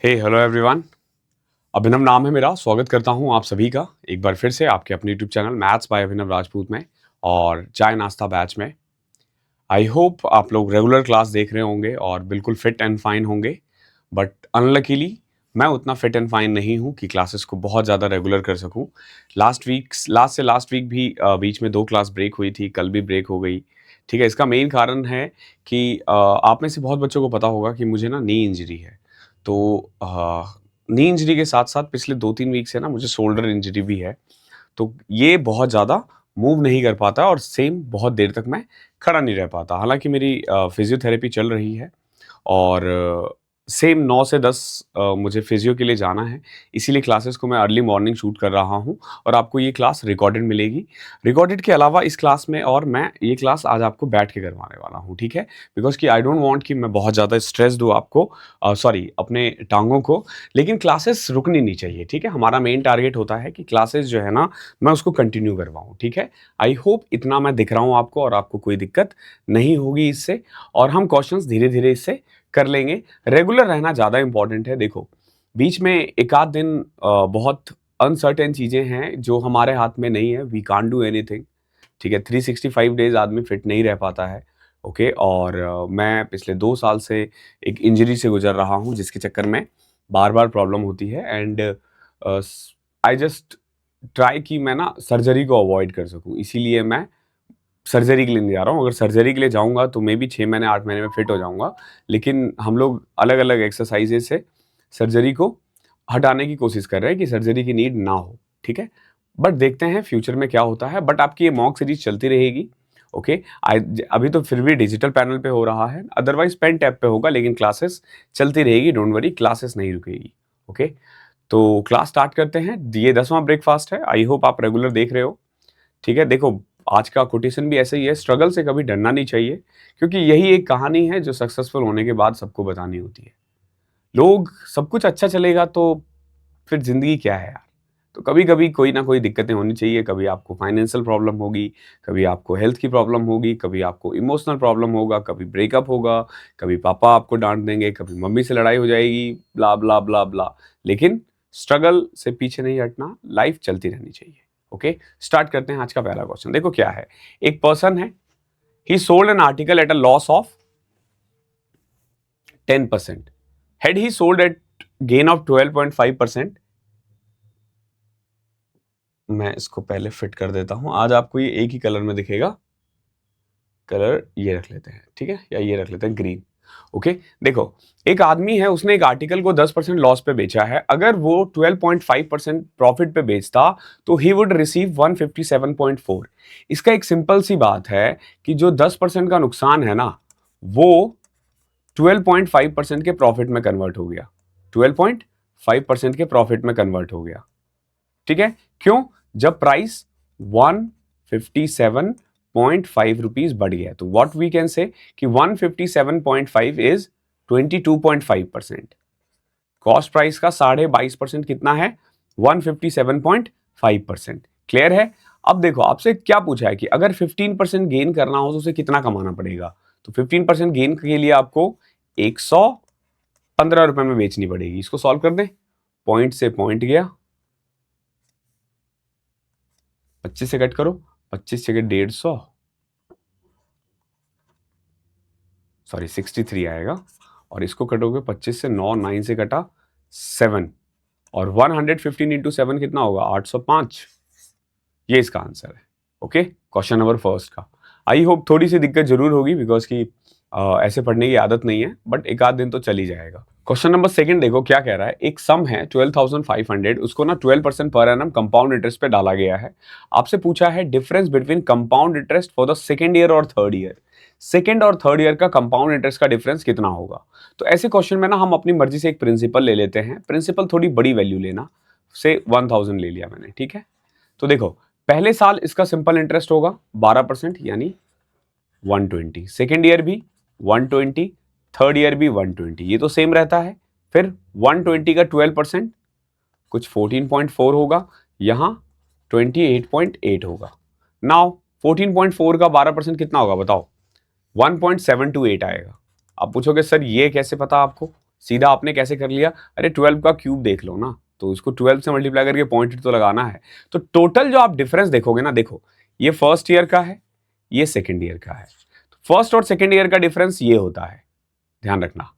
हे hello everyone. अभिनव नाम है मेरा। स्वागत करता हूं आप सभी का एक बार फिर से आपके अपने यूट्यूब चैनल मैथ्स बाय अभिनव राजपूत में और चाय नाश्ता बैच में। आई होप आप लोग रेगुलर क्लास देख रहे होंगे और बिल्कुल फिट एंड फाइन होंगे। बट अनलकीली मैं उतना फिट एंड फाइन नहीं हूं कि क्लासेस को बहुत ज़्यादा रेगुलर कर सकूं। लास्ट वीक भी बीच में 2 क्लास ब्रेक हुई थी, कल भी ब्रेक हो गई। ठीक है, इसका मेन कारण है कि आप में से बहुत बच्चों को पता होगा कि मुझे ना नी इंजरी है। तो नी इंजरी के साथ-साथ पिछले 2-3 वीक से ना मुझे शोल्डर इंजरी भी है। तो ये बहुत ज़्यादा मूव नहीं कर पाता और सेम बहुत देर तक मैं खड़ा नहीं रह पाता। हालाँकि मेरी फिज़ियोथेरेपी चल रही है और सेम 9 से 10 मुझे फिज़ियो के लिए जाना है, इसीलिए क्लासेस को मैं अर्ली मॉर्निंग शूट कर रहा हूँ और आपको ये क्लास रिकॉर्डेड मिलेगी। रिकॉर्डेड के अलावा इस क्लास में और मैं ये क्लास आज आपको बैठ के करवाने वाला हूँ, ठीक है? बिकॉज़ कि आई डोंट वांट कि मैं बहुत ज़्यादा स्ट्रेस दूँ आपको अपने टाँगों को, लेकिन क्लासेस रुकनी नहीं चाहिए, ठीक है? हमारा मेन टारगेट होता है कि क्लासेस जो है ना, मैं उसको कंटिन्यू करवाऊँ, ठीक है? आई होप इतना मैं दिख रहा हूँ आपको और आपको कोई दिक्कत नहीं होगी इससे और हम क्वेश्चंस धीरे-धीरे इससे कर लेंगे। रेगुलर रहना ज़्यादा इम्पोर्टेंट है। देखो, बीच में एक आध दिन बहुत अनसर्टेन चीज़ें हैं जो हमारे हाथ में नहीं है, वी कांट डू एनीथिंग, ठीक है? 365 डेज़ आदमी फिट नहीं रह पाता है, ओके? और मैं पिछले 2 साल से एक इंजरी से गुज़र रहा हूँ जिसके चक्कर में बार-बार प्रॉब्लम होती है एंड आई जस्ट ट्राई कि मैं ना सर्जरी को अवॉइड कर सकूँ, इसीलिए मैं सर्जरी के लिए नहीं जा रहा हूँ। अगर सर्जरी के लिए जाऊँगा तो मेबी 6 महीने 8 महीने में फिट हो जाऊँगा। लेकिन हम लोग अलग-अलग एक्सरसाइज़ेज़ से सर्जरी को हटाने की कोशिश कर रहे हैं कि सर्जरी की नीड ना हो, ठीक है? बट देखते हैं फ्यूचर में क्या होता है। बट आपकी ये मॉक सीरीज़ चलती रहेगी, ओके? अभी तो फिर भी डिजिटल पैनल पे हो रहा है, अदरवाइज़ पेन टैब पे होगा, लेकिन क्लासेस चलती रहेगी, डोंट वरी, क्लासेस नहीं रुकेगी, ओके? तो क्लास स्टार्ट करते हैं। ये 10वां ब्रेकफ़ास्ट है। आई होप आप रेगुलर देख रहे हो। ठीक है, देखो आज का कोटेशन भी ऐसा ही है, स्ट्रगल से कभी डरना नहीं चाहिए, क्योंकि यही एक कहानी है जो सक्सेसफुल होने के बाद सबको बतानी होती है। लोग सब कुछ अच्छा चलेगा तो फिर ज़िंदगी क्या है यार? तो कभी-कभी कोई ना कोई दिक्कतें होनी चाहिए, कभी आपको फाइनेंशियल प्रॉब्लम होगी, कभी आपको हेल्थ की प्रॉब्लम होगी, कभी आपको इमोशनल प्रॉब्लम होगा, कभी ब्रेकअप होगा, कभी पापा आपको डाँट देंगे, कभी मम्मी से लड़ाई हो जाएगी, ब्ला, ब्ला, ब्ला, ब्ला। लेकिन स्ट्रगल से पीछे नहीं हटना, लाइफ़ चलती रहनी चाहिए। ओके, स्टार्ट करते हैं आज का पहला क्वेश्चन। देखो क्या है, एक पर्सन है, ही sold an article at a loss of 10%. Had he sold at gain of 12.5%, मैं इसको पहले फिट कर देता हूं। आज आपको ये एक ही कलर में दिखेगा। कलर ये रख लेते हैं, ठीक है, या ये रख लेते हैं ग्रीन। ओके, देखो एक आदमी है, उसने एक आर्टिकल को 10% लॉस पे बेचा है। अगर वो 12.5% प्रॉफिट पे बेचता तो ही वुड रिसीव 157.4। इसका एक सिंपल सी बात है कि जो 10% का नुकसान है ना, वो 12.5% के प्रॉफिट में कन्वर्ट हो गया। 12.5% के प्रॉफिट में कन्वर्ट हो गया, ठीक है? क्यों? जब प्राइस 157.5 रुपीज बढ़ गया, तो व्हाट वी कैन से कि 157.5 इज 22.5%। कॉस्ट प्राइस का 22.5% कितना है? 157.5%। क्लियर है? अब देखो आपसे क्या पूछा है कि अगर 15% गेन करना हो तो उसे कितना कमाना पड़ेगा? तो 15% गेन के लिए आपको 115 रुपए में बेचनी पड़ेगी। इसको सॉल्व कर दें। पॉइंट से पॉइंट गया, 25 से कट करो, 25 से 150, सॉरी 63 आएगा। और इसको कटोगे 25 से 9, 9 से कटा 7 और 115 इंटू 7 कितना होगा? 805। ये इसका आंसर है। ओके, क्वेश्चन नंबर फर्स्ट का। आई होप थोड़ी सी दिक्कत जरूर होगी बिकॉज कि ऐसे पढ़ने की आदत नहीं है, बट एक आध दिन तो चल ही जाएगा। क्वेश्चन नंबर सेकंड देखो क्या कह रहा है। एक सम है 12,500, उसको ना 12% पर एनम कंपाउंड इंटरेस्ट पे डाला गया है। आपसे पूछा है difference between compound interest for the second year और थर्ड ईयर। सेकंड और थर्ड ईयर का कंपाउंड इंटरेस्ट का डिफरेंस कितना होगा? तो ऐसे क्वेश्चन में ना हम अपनी मर्जी से एक प्रिंसिपल ले लेते हैं। प्रिंसिपल थोड़ी बड़ी वैल्यू लेना, से 1000 ले लिया मैंने, ठीक है? तो देखो पहले साल इसका सिंपल इंटरेस्ट होगा 12% यानी 120, सेकेंड ईयर भी 120, थर्ड ईयर भी 120, ये तो सेम रहता है। फिर 120 का 12% कुछ 14.4 होगा, यहाँ 28.8 होगा। नाउ 14.4 का 12% कितना होगा बताओ? 1.728 आएगा। आप पूछोगे सर ये कैसे पता आपको? सीधा आपने कैसे कर लिया, अरे 12 का क्यूब देख लो ना, तो इसको 12 से मल्टीप्लाई करके 0.8 तो लगाना है। तो टोटल जो आप डिफरेंस देखोगे ना, देखो ये फर्स्ट ईयर का है, ये सेकेंड ईयर का है। फर्स्ट और सेकेंड ईयर का डिफरेंस ये होता है, ध्यान रखना।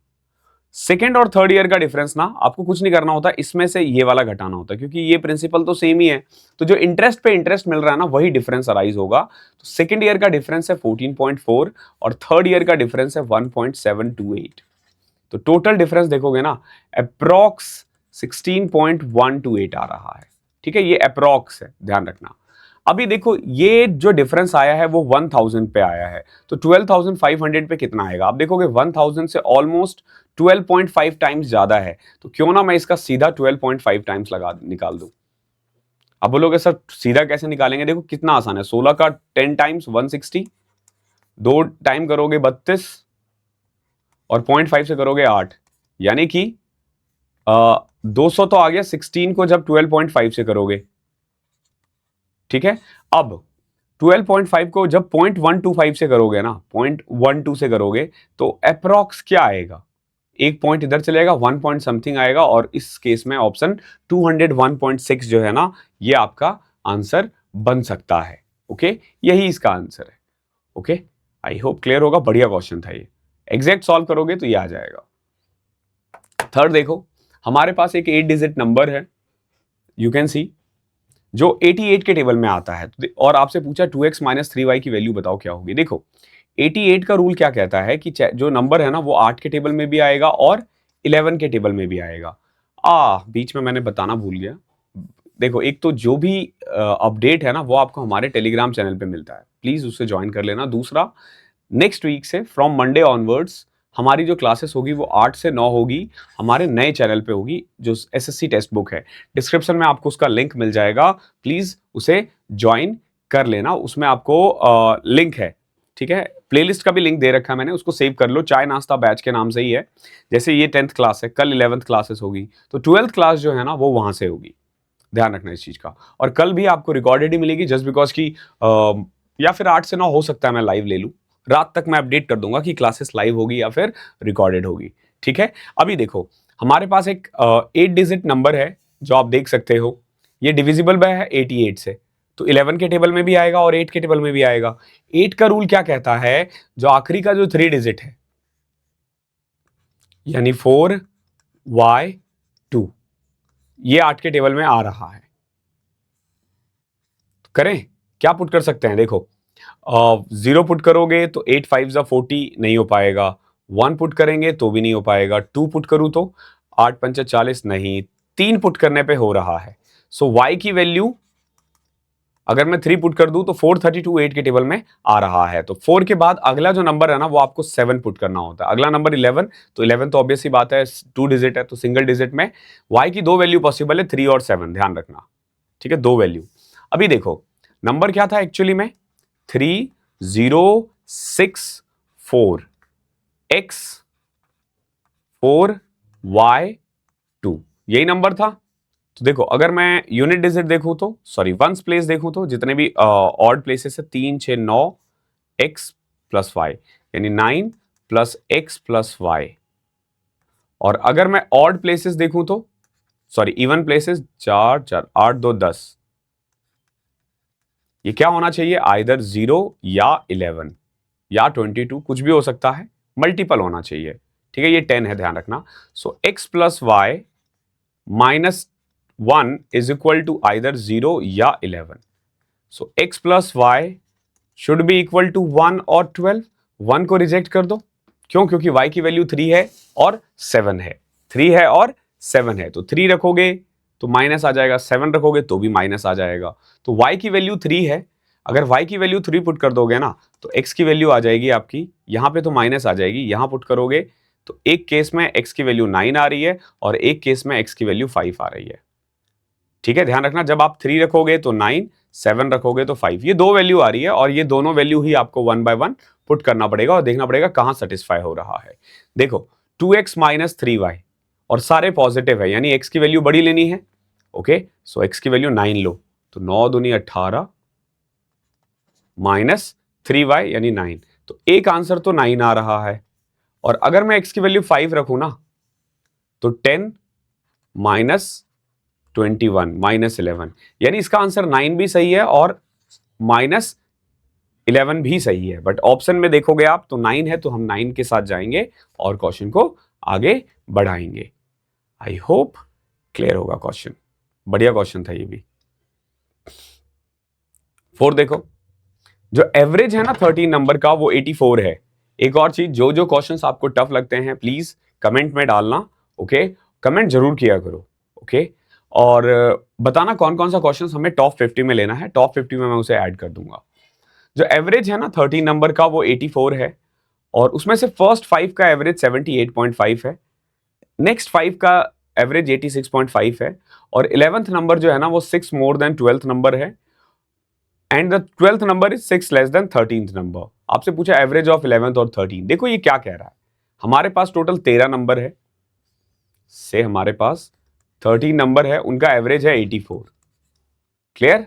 सेकेंड और थर्ड ईयर का डिफरेंस ना आपको कुछ नहीं करना होता, इसमें से ये वाला घटाना होता है, क्योंकि ये प्रिंसिपल तो सेम ही है। तो जो इंटरेस्ट पे इंटरेस्ट मिल रहा है ना, वही डिफरेंस अराइज होगा। तो सेकेंड ईयर का डिफरेंस है 14.4 और थर्ड ईयर का डिफरेंस है 1.728। तो टोटल डिफरेंस देखोगे ना, अप्रॉक्स 16.128 आ रहा है। ठीक है, ये अप्रॉक्स है, ध्यान रखना। अभी देखो ये जो डिफरेंस आया है वो 1000 पे आया है, तो 12,500 पे कितना आएगा? आप देखोगे 1000 से ऑलमोस्ट 12.5 टाइम्स ज्यादा है। तो क्यों ना मैं इसका सीधा 12.5 टाइम्स लगा निकाल दूं। अब बोलोगे सर सीधा कैसे निकालेंगे? देखो कितना आसान है, 16 का 10 टाइम्स 160, 2 टाइम करोगे 32 और 0.5 से करोगे 8, यानी कि 200 तो आ गया। 16 को जब 12.5 से करोगे, ठीक है, अब 12.5 को जब 0.125 से करोगे ना, 0.12 से करोगे, तो अप्रॉक्स क्या आएगा? एक पॉइंट इधर चलेगा, 1 पॉइंट समथिंग आएगा, और इस केस में ऑप्शन 201.6 जो है ना, ये आपका आंसर बन सकता है। ओके, यही इसका आंसर है। ओके, आई होप क्लियर होगा। बढ़िया क्वेश्चन था ये, एग्जैक्ट सॉल्व करोगे तो ये आ जाएगा। थर्ड देखो, हमारे पास एक 8 डिजिट नंबर है, यू कैन सी, जो 88 के टेबल में आता है, और आपसे पूछा 2x माइनस 3y की वैल्यू बताओ क्या होगी। देखो 88 का रूल क्या कहता है कि जो नंबर है ना वो 8 के टेबल में भी आएगा और 11 के टेबल में भी आएगा। बीच में मैंने बताना भूल गया, देखो एक तो जो भी अपडेट है ना वो आपको हमारे टेलीग्राम चैनल पे मिलता है, प्लीज उससे ज्वाइन कर लेना। दूसरा, नेक्स्ट वीक से फ्रॉम मंडे ऑनवर्ड्स हमारी जो क्लासेस होगी वो 8 से 9 होगी, हमारे नए चैनल पे होगी, जो एसएससी टेक्स्ट बुक है। डिस्क्रिप्शन में आपको उसका लिंक मिल जाएगा, प्लीज उसे ज्वाइन कर लेना। उसमें आपको लिंक है, ठीक है, प्लेलिस्ट का भी लिंक दे रखा है मैंने, उसको सेव कर लो। चाय नाश्ता बैच के नाम से ही है। जैसे ये 10th क्लास है, कल 11th क्लासेस होगी, तो 12th क्लास जो है ना वो वहां से होगी, ध्यान रखना इस चीज का। और कल भी आपको रिकॉर्डेड ही मिलेगी, जस्ट बिकॉज की या फिर 8 से 9 हो सकता है मैं लाइव ले लूं, रात तक मैं अपडेट कर दूंगा कि क्लासेस लाइव होगी या फिर रिकॉर्डेड होगी। ठीक है, अभी देखो हमारे पास एक 8 डिजिट नंबर है जो आप देख सकते हो, ये डिविजिबल बाय है 88 से, तो 11 के टेबल में भी आएगा और 8 के टेबल में भी आएगा। 8 का रूल क्या कहता है, जो आखिरी का जो 3 डिजिट है, यानी 4y2, ये 8 के टेबल में आ रहा है। तो करें क्या, पुट कर सकते हैं? देखो 0 पुट करोगे तो 8 5 जा 40 नहीं हो पाएगा, 1 पुट करेंगे तो भी नहीं हो पाएगा, 2 पुट करूं तो 8 5 40 नहीं, 3 पुट करने पे हो रहा है। सो y की वैल्यू अगर मैं 3 पुट कर दूं तो 432 8 के टेबल में आ रहा है। तो 4 के बाद अगला जो नंबर है ना वो आपको 7 पुट करना होता है। अगला नंबर 11, तो 11 तो ऑब्वियस ही बात है 2 डिजिट है, तो सिंगल डिजिट में y की 2 वैल्यू पॉसिबल है, 3 और 7, ध्यान रखना। ठीक है, 2 वैल्यू। अभी देखो नंबर क्या था एक्चुअली में, 3064 x 4y2, यही नंबर था। तो देखो अगर मैं यूनिट डिजिट देखूं तो, सॉरी वंस प्लेस देखूं तो, जितने भी ऑड प्लेसेस है 3 6 9 x प्लस वाई, यानी 9 प्लस x प्लस वाई। और अगर मैं ऑड प्लेसेस देखूं तो, सॉरी इवन प्लेसेस 4 4 8 2 10, ये क्या होना चाहिए, आइदर 0 या 11 या 22, कुछ भी हो सकता है, मल्टीपल होना चाहिए। ठीक है, ये 10 है, ध्यान रखना। So x plus y minus 1 is equal to either 0 या 11। So x plus y should be equal to 1 और 12। 1 को रिजेक्ट कर दो, क्यों? क्योंकि y की वैल्यू 3 है और 7 है, 3 है और 7 है, तो 3 रखोगे तो माइनस आ जाएगा, 7 रखोगे तो भी माइनस आ जाएगा। तो y की वैल्यू 3 है, अगर y की वैल्यू 3 पुट कर दोगे ना तो x की वैल्यू आ जाएगी आपकी, यहां पे तो माइनस आ जाएगी, यहां पुट करोगे तो एक केस में x की वैल्यू 9 आ रही है और एक केस में x की वैल्यू 5 आ रही है। ठीक है, ध्यान रखना, जब आप 3 रखोगे तो 9, 7 रखोगे तो 5, ये 2 वैल्यू आ रही है और ये दोनों वैल्यू ही आपको 1 बाय 1 पुट करना पड़ेगा और देखना पड़ेगा कहां सेटिस्फाई हो रहा है। देखो 2x माइनस 3y और सारे पॉजिटिव है, यानी x की वैल्यू बड़ी लेनी है। ओके, सो x की वैल्यू 9 लो, तो 9 दूनी 18 माइनस 3y यानी 9, तो एक आंसर तो 9 आ रहा है। और अगर मैं x की वैल्यू 5 रखूं ना तो 10 माइनस 21 माइनस 11, यानी इसका आंसर 9 भी सही है और माइनस 11 भी सही है। बट ऑप्शन में देखोगे आप तो 9 है, तो हम 9 के साथ जाएंगे और क्वेश्चन को आगे बढ़ाएंगे। आई होप क्लियर होगा क्वेश्चन। बढ़िया क्वेश्चन था ये भी। 4 देखो, जो एवरेज है ना 13 नंबर का वो 84 है। एक और चीज, जो जो क्वेश्चंस आपको टफ लगते हैं प्लीज कमेंट में डालना, ओके? कमेंट जरूर किया करो, ओके? और बताना कौन कौन सा क्वेश्चन हमें टॉप 50 में लेना है, टॉप 50 में मैं उसे ऐड कर दूंगा। जो एवरेज है ना 13 नंबर का वो 84 है, और उसमें से फर्स्ट 5 का एवरेज 78.5 है, नेक्स्ट 5 का एवरेज 86.5 है, और 11th नंबर जो है ना वो 6 मोर देन 12th नंबर है, and the 12th number is 6 less than 13th number. आपसे पूछा एवरेज ऑफ 11th और 13। देखो ये क्या कह रहा है, हमारे पास टोटल 13 नंबर है, से हमारे पास 13 नंबर है, उनका एवरेज है 84। क्लियर?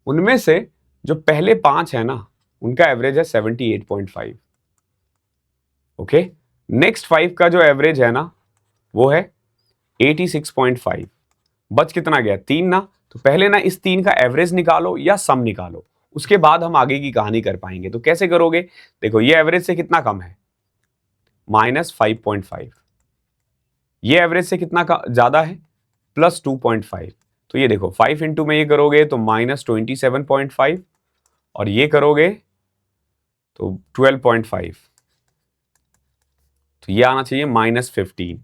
उनमें से जो पहले 5 है ना उनका एवरेज है 78.5। ओके, नेक्स्ट 5 का जो एवरेज है ना वो है 86.5। बच कितना गया? 3 ना। तो पहले ना इस 3 का एवरेज निकालो या सम निकालो, उसके बाद हम आगे की कहानी कर पाएंगे। तो कैसे करोगे? देखो ये एवरेज से कितना कम है? -5.5। ये एवरेज से कितना ज्यादा है? +2.5। तो ये देखो 5 इंटू में ये करोगे तो -27.5, और ये करोगे तो 12.5, तो ये आना चाहिए -15।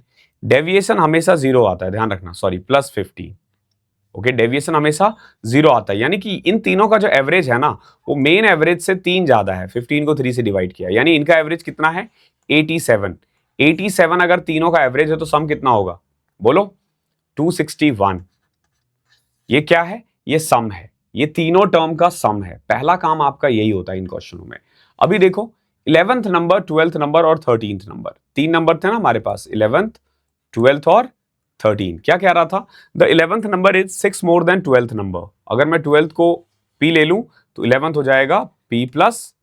डेविएशन हमेशा 0 आता है, ध्यान रखना, सॉरी +15। ओके, डेविएशन हमेशा 0 आता है, यानी कि इन तीनों का जो एवरेज है ना वो मेन एवरेज से 3 ज्यादा है। 15 को 3 से डिवाइड किया, यानी इनका एवरेज कितना है? 87। 87 अगर तीनों का एवरेज है तो सम कितना होगा? बोलो। 261। ये क्या है? ये सम है, ये तीनों टर्म का सम है। पहला काम आपका यही होता है इन क्वेश्चनों में। अभी देखो 11th नंबर, 12th नंबर और 13th नंबर, 3 नंबर थे ना हमारे पास, 11th, 12th और 13। क्या कह रहा था? The 11th number is 6 more than 12th number. अगर मैं 12th को P ले लूं तो 11th हो जाएगा P प्लस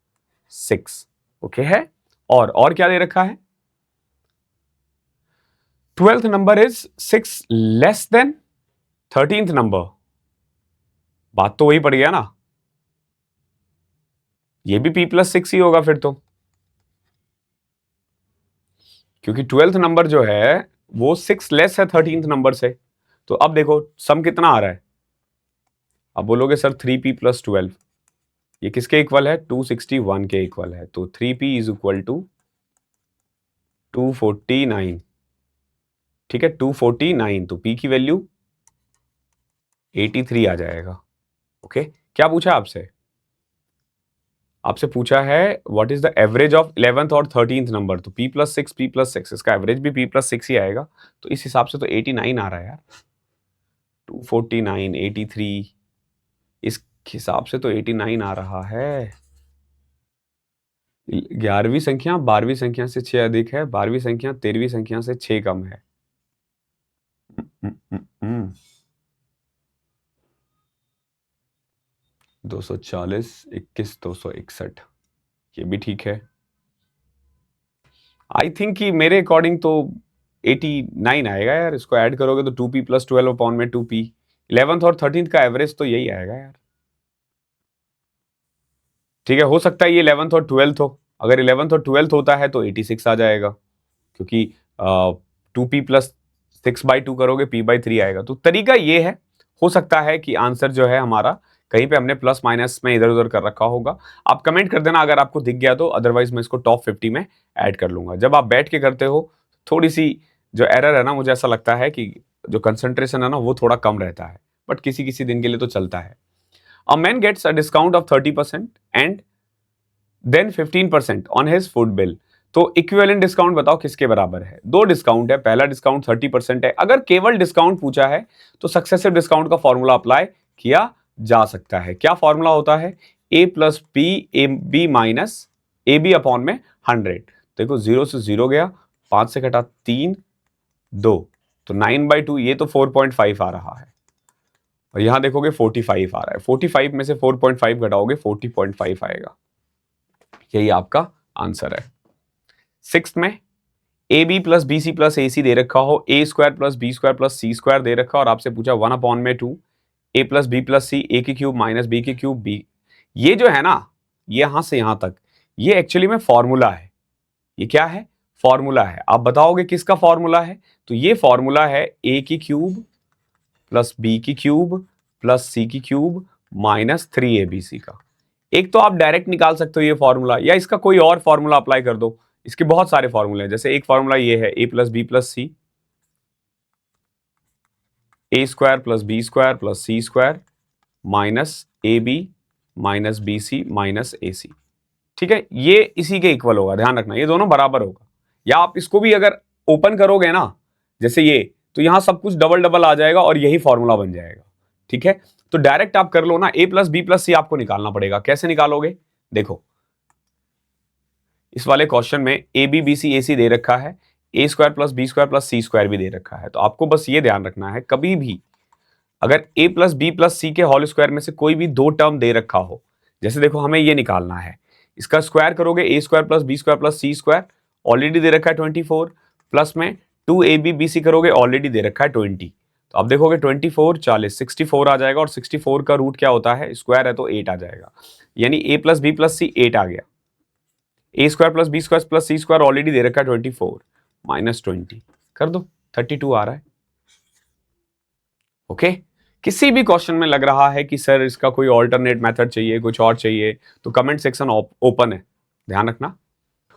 6। ओके है? और क्या दे रखा है? 12th number is 6 less than 13th number. बात तो वही पड़ गया ना, ये भी P प्लस 6 ही होगा फिर तो, क्योंकि 12th नंबर जो है वो 6 लेस है 13th नंबर से। तो अब देखो सम कितना आ रहा है? अब बोलोगे सर 3P प्लस 12, ये किसके इक्वल है? 261 के इक्वल है। तो 3P इज इक्वल टू 249। ठीक है, 249, तो P की वैल्यू 83 आ जाएगा। ओके, क्या पूछा आपसे? आपसे पूछा है what is the average of 11th और 13th नंबर। तो P प्लस 6, इसका एवरेज भी P प्लस 6 ही आएगा। तो इस हिसाब से तो 89 आ रहा है यार। 249, 83, इस हिसाब से तो 89 आ रहा है। 11वीं संख्या 12वीं संख्या से 6 अधिक है, 12वीं संख्या 13वीं संख्या से 6 कम है। 240, 21, 261, ये भी ठीक है। आई थिंक कि मेरे अकॉर्डिंग तो 89 आएगा यार। इसको ऐड करोगे तो 2P प्लस 12 अपॉन में 2P। 11th और 13th का एवरेज तो यही आएगा यार। ठीक है, हो सकता है ये 11th और 12th हो। अगर 11th और 12th होता है तो 86 आ जाएगा, क्योंकि 2P प्लस 6/2 करोगे P/3 आएगा। तो तरीका ये है, हो सकता है कि आंसर जो है हमारा कहीं पे हमने प्लस माइनस में इधर उधर कर रखा होगा। आप कमेंट कर देना अगर आपको दिख गया तो, अदरवाइज मैं इसको टॉप 50 में ऐड कर लूंगा। जब आप बैठ के करते हो थोड़ी सी जो एरर है ना, मुझे ऐसा लगता है कि जो कंसंट्रेशन है ना वो थोड़ा कम रहता है, बट किसी किसी दिन के लिए तो चलता है। A man gets a discount of 30% and then 15% on his food bill. तो इक्विवेलेंट डिस्काउंट बताओ किसके बराबर है? दो डिस्काउंट है, पहला डिस्काउंट 30% है। अगर केवल डिस्काउंट पूछा है तो सक्सेसिव डिस्काउंट का फॉर्मूला अप्लाई किया जा सकता है। क्या फॉर्मूला होता है? A plus B, A B minus A B upon में 100। देखो 0 से 0 गया, 5 से घटा 3, 2, तो 9/2, ये तो 4.5 आ रहा है। और यहां देखोगे 45 आ रहा है। 45 में से 4.5 घटाओगे 40.5 आएगा। यही आपका आंसर है। 6th में A B plus B C plus A C दे रखा हो, A square plus B square plus C square दे रखा हो, और आपसे पूछा 1/2 A plus B plus C, A की क्यूब माइनस बी की क्यूब बी। ये जो है ना, ये यहां से यहां तक, ये एक्चुअली में फॉर्मूला है। ये क्या है? फॉर्मूला है। आप बताओगे किसका फॉर्मूला है? तो ये फॉर्मूला है ए की क्यूब प्लस बी की क्यूब प्लस सी की क्यूब माइनस 3abc का। एक तो आप डायरेक्ट निकाल सकते हो ये फॉर्मूला, या इसका कोई और फॉर्मूला अप्लाई कर दो। इसके बहुत सारे फॉर्मूले हैं, जैसे एक फॉर्मूला ये है A plus B plus C, A square plus B square plus C square minus A B minus B C minus A C. ठीक है, ये इसी के इक्वल होगा, ध्यान रखना, ये दोनों बराबर होगा। या आप इसको भी अगर ओपन करोगे ना, जैसे ये, तो यहां सब कुछ डबल डबल आ जाएगा और यही फॉर्मूला बन जाएगा। ठीक है, तो डायरेक्ट आप कर लो ना, ए प्लस बी प्लस सी आपको निकालना पड़ेगा। कैसे निकालोगे? देखो, इस वाले क्वेश्चन में A B B C A C दे रखा है, A square plus B square plus C square भी दे रखा है। तो आपको बस ये ध्यान रखना है, कभी भी अगर ए प्लस बी प्लस सी के होल स्क्वायर में से कोई भी दो टर्म दे रखा हो, जैसे देखो हमें ये निकालना है, इसका स्क्वायर करोगे A square plus B square plus C square, already दे रखा है 24, प्लस में 2ab करोगे, ऑलरेडी दे रखा है 20। तो अब देखोगे 24 40 64 आ जाएगा, और 64 का रूट क्या होता है? स्क्वायर है तो 8 आ जाएगा, यानी A plus B plus C 8 आ गया। A square plus B square plus C square already दे रखा है 24 माइनस 20 कर दो, 32 आ रहा है। ओके, किसी भी क्वेश्चन में लग रहा है कि सर इसका कोई ऑल्टरनेट मेथड चाहिए, कुछ और चाहिए, तो कमेंट सेक्शन ओपन है, ध्यान रखना।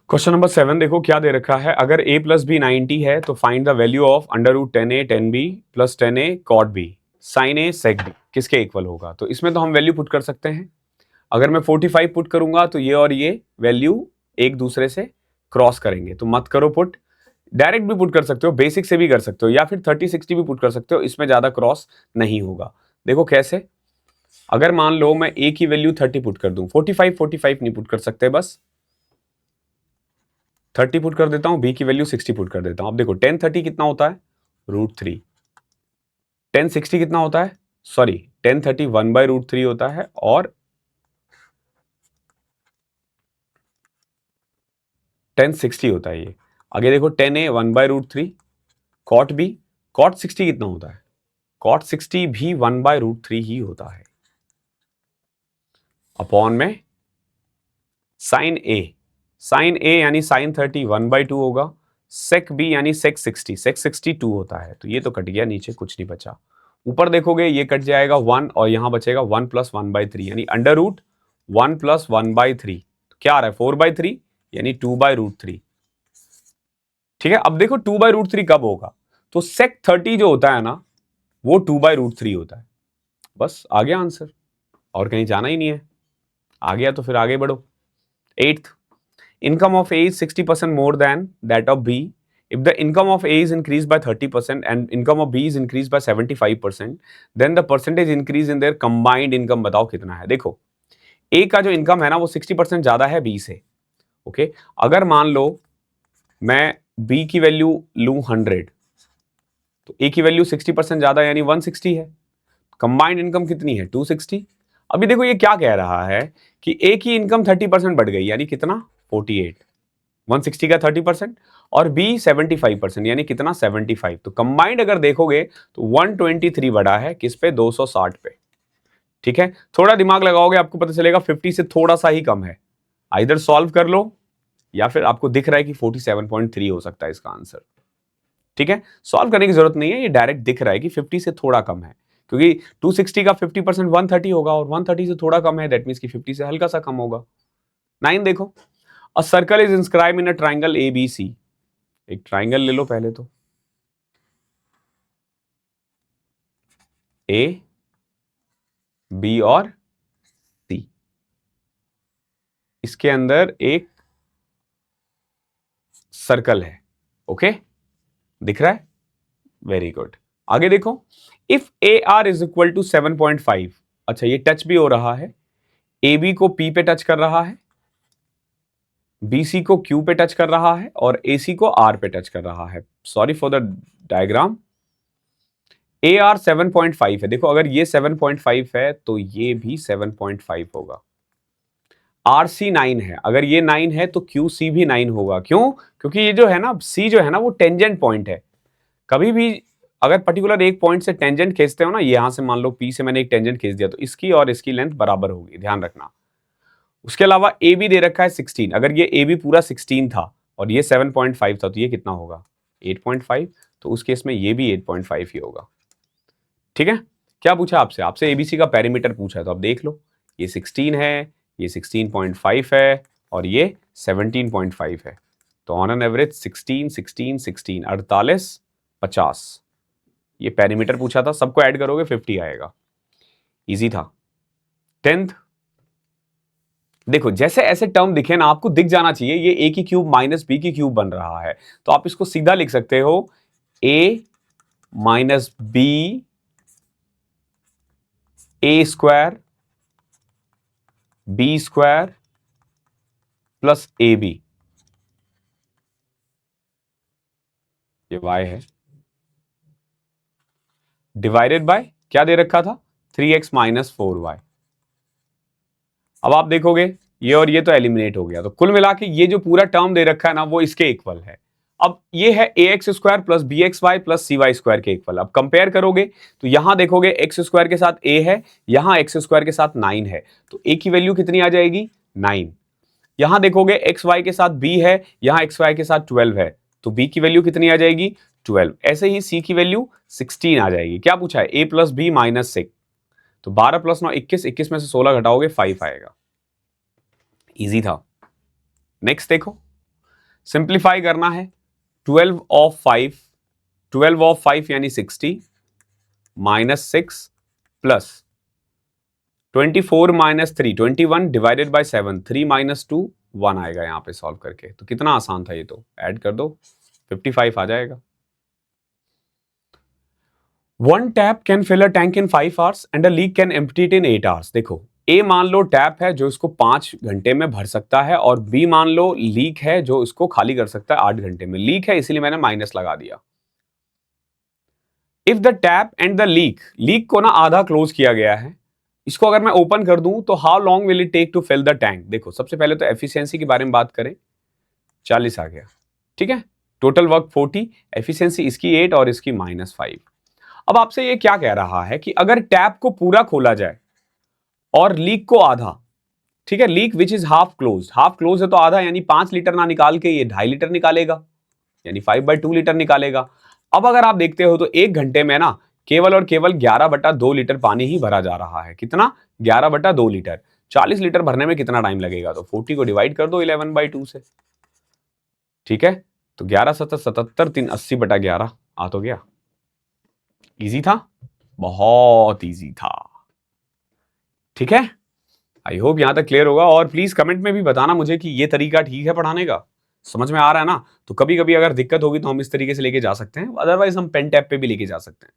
क्वेश्चन नंबर 7 देखो क्या दे रखा है, अगर a प्लस बी 90 है तो find the value of under root 10a 10b plus 10a cot b sine a sec b किसके इक्वल होगा? तो इसमें तो हम वैल्यू पुट कर सकते हैं। अगर मैं 45 पुट करूंगा तो ये और ये वैल्यू एक दूसरे से क्रॉस करेंगे, तो मत करो पुट। डायरेक्ट भी पुट कर सकते हो, बेसिक से भी कर सकते हो, या फिर 30 60 भी पुट कर सकते हो, इसमें ज्यादा क्रॉस नहीं होगा। देखो कैसे, अगर मान लो मैं a की वैल्यू 30 पुट कर दूं, 45 नहीं पुट कर सकते, बस 30 पुट कर देता हूं, b की वैल्यू 60 पुट कर देता हूं। अब देखो 10 30 कितना होता है? √3। 10 60 कितना होता है? सॉरी, 10 30 1/√3 होता है, और 10 60 होता है ये। आगे देखो 10a 1/√3, कॉट b, कॉट 60 कितना होता है? कॉट 60 भी 1/√3 ही होता है, अपॉन में साइन a, साइन a यानी साइन 30 1/2 होगा, सेक b यानी सेक 60, सेक 62 होता है। तो ये तो कट गया, नीचे कुछ नहीं बचा। ऊपर देखोगे ये कट जाएगा 1, और यहां बचेगा 1 प्लस 1/3 यानी अंडर रूट 1 प्लस 1/3। तो क्या आ रहा है? 4/3 यानी 2/√3। ठीक है, अब देखो 2/√3 कब होगा? तो सेक 30 जो होता है ना, वो 2/√3 होता है। बस आ गया आंसर, और कहीं जाना ही नहीं है। आ गया तो फिर आगे बढ़ो। 8th, income of A is 60% more than that of B. If the income of A is increased by 30% and income of B is increased by 75%, then the percentage increase in their combined income बताओ कितना है? देखो A का जो income है ना, वो 60% ज्यादा है B से। ओके, अगर मान लो मैं B की वैल्यू लूं 100, तो A की वैल्यू 60% ज्यादा यानी 160 है। कंबाइंड इनकम कितनी है? 260। अभी देखो ये क्या कह रहा है कि A की इनकम 30% बढ़ गई, यानी कितना? 48। 160 का 30% और B 75% यानी कितना? 75। तो कंबाइंड अगर देखोगे तो 123 बढ़ा है, किस पे? 260 पे। ठीक है, थोड़ा दिमाग लगाओगे आपको पता चलेगा 50 से थोड़ा सा ही कम है। आइदर सॉल्व कर लो, या फिर आपको दिख रहा है कि 47.3 हो सकता है इसका आंसर। ठीक है, सॉल्व करने की जरूरत नहीं है, ये डायरेक्ट दिख रहा है कि 50 से थोड़ा कम है, क्योंकि 260 का 50% 130 होगा, और 130 से थोड़ा कम है, दैट मीन्स कि 50 से हल्का सा कम होगा। 9 देखो, a circle is inscribe in a triangle ABC। एक ट्राइंगल ले लो पहले तो, A B और C, इसके अंदर एक सर्कल है। ओके, दिख रहा है? Very good. आगे देखो, if AR is equal to 7.5, अच्छा ये टच भी हो रहा है, AB को P पे टच कर रहा है, BC को Q पे टच कर रहा है, और AC को R पे टच कर रहा है। Sorry for the diagram. AR 7.5 है, देखो अगर ये 7.5 है तो ये भी 7.5 होगा। RC9 है, अगर ये 9 है तो QC भी 9 होगा। क्यों? क्योंकि ये जो है ना C जो है ना वो टेंजेंट पॉइंट है। कभी भी अगर पर्टिकुलर एक पॉइंट से टेंजेंट खींचते हो ना, यहां से मान लो P से मैंने एक टेंजेंट खींच दिया, तो इसकी और इसकी लेंथ बराबर होगी, ध्यान रखना। उसके अलावा AB दे रखा है 16, अगर ये AB पूरा 16 था और ये 7.5 था, तो ये कितना होगा? 8.5। तो उस केस में ये भी 8.5 ही होगा। ठीक है, क्या पूछा आपसे? आपसे ABC का पेरीमीटर पूछा है, तो अब देख लो, ये 16 है, ये 16.5 है और ये 17.5 है। तो ऑन एन एवरेज 16 16 16 48 50, ये पेरीमीटर पूछा था। सबको ऐड करोगे 50 आएगा। इजी था। 10th, देखो जैसे ऐसे टर्म दिखे ना, आपको दिख जाना चाहिए ये A की क्यूब माइनस B की क्यूब बन रहा है, तो आप इसको सीधा लिख सकते हो A minus B A square B square plus AB, ये y है, डिवाइडेड बाय क्या दे रखा था? 3x minus 4y। अब आप देखोगे ये और ये तो एलिमिनेट हो गया, तो कुल मिला के ये जो पूरा टर्म दे रखा है ना, वो इसके इक्वल है। अब ये है ax square plus bxy plus cy square के इक्वल। अब कंपेयर करोगे तो यहां देखोगे x स्क्वायर के साथ a है, यहां x स्क्वायर के साथ 9 है, तो a की वैल्यू कितनी आ जाएगी? 9। यहां देखोगे xy के साथ b है, यहां xy के साथ 12 है, तो b की वैल्यू कितनी आ जाएगी? 12। ऐसे ही c की वैल्यू 16 आ जाएगी। क्या पूछा है? a प्लस बी माइनस 6, तो 12 प्लस 9 21, 21 में से 16 घटाओगे 5 आएगा। इजी था। नेक्स्ट देखो, सिंप्लीफाई करना है। 12 ऑफ 5, 12 ऑफ 5 यानी 60 minus 6 plus 24 minus 3 21 divided by 7, 3 minus 2 1 आएगा यहां पे सॉल्व करके। तो कितना आसान था ये, तो ऐड कर दो 55 आ जाएगा। 1 tap can fill a tank in 5 hours and a leak can empty it in 8 hours. देखो ए मान लो टैप है जो इसको 5 घंटे में भर सकता है, और बी मान लो लीक है जो इसको खाली कर सकता है 8 घंटे में। लीक है इसीलिए मैंने माइनस लगा दिया। If the tap and the leak, leak को ना आधा क्लोज किया गया है, इसको अगर मैं ओपन कर दूं तो how long will it take to fill the tank. देखो सबसे पहले तो एफिशिएंसी के बारे में बात करें, 40 आ गया, ठीक है। टोटल वर्क 40, एफिशिएंसी इसकी 8 और इसकी -5। अब आपसे ये क्या कह रहा है कि अगर टैप को पूरा खोला जाए और लीक को आधा, ठीक है, leak which is half close, half close है तो आधा, यानी 5 लीटर ना निकाल के ये 2.5 लीटर निकालेगा, यानी 5/2 लीटर निकालेगा। अब अगर आप देखते हो तो 1 घंटे में ना केवल और केवल 11/2 लीटर पानी ही भरा जा रहा है। कितना? 11/2 लीटर। 40 लीटर भरने में कितना टाइम लगेगा? तो 40 को डिवाइड कर दो 11/2 से, ठीक है। तो 11 7 77 3 80/11 आ तो गया। इजी था, बहुत इजी था, ठीक है। आई होप यहां तक क्लियर होगा। और प्लीज कमेंट में भी बताना मुझे कि ये तरीका ठीक है पढ़ाने का, समझ में आ रहा है ना। तो कभी कभी अगर दिक्कत होगी तो हम इस तरीके से लेके जा सकते हैं, अदरवाइज हम पेन टैप पे भी लेके जा सकते हैं।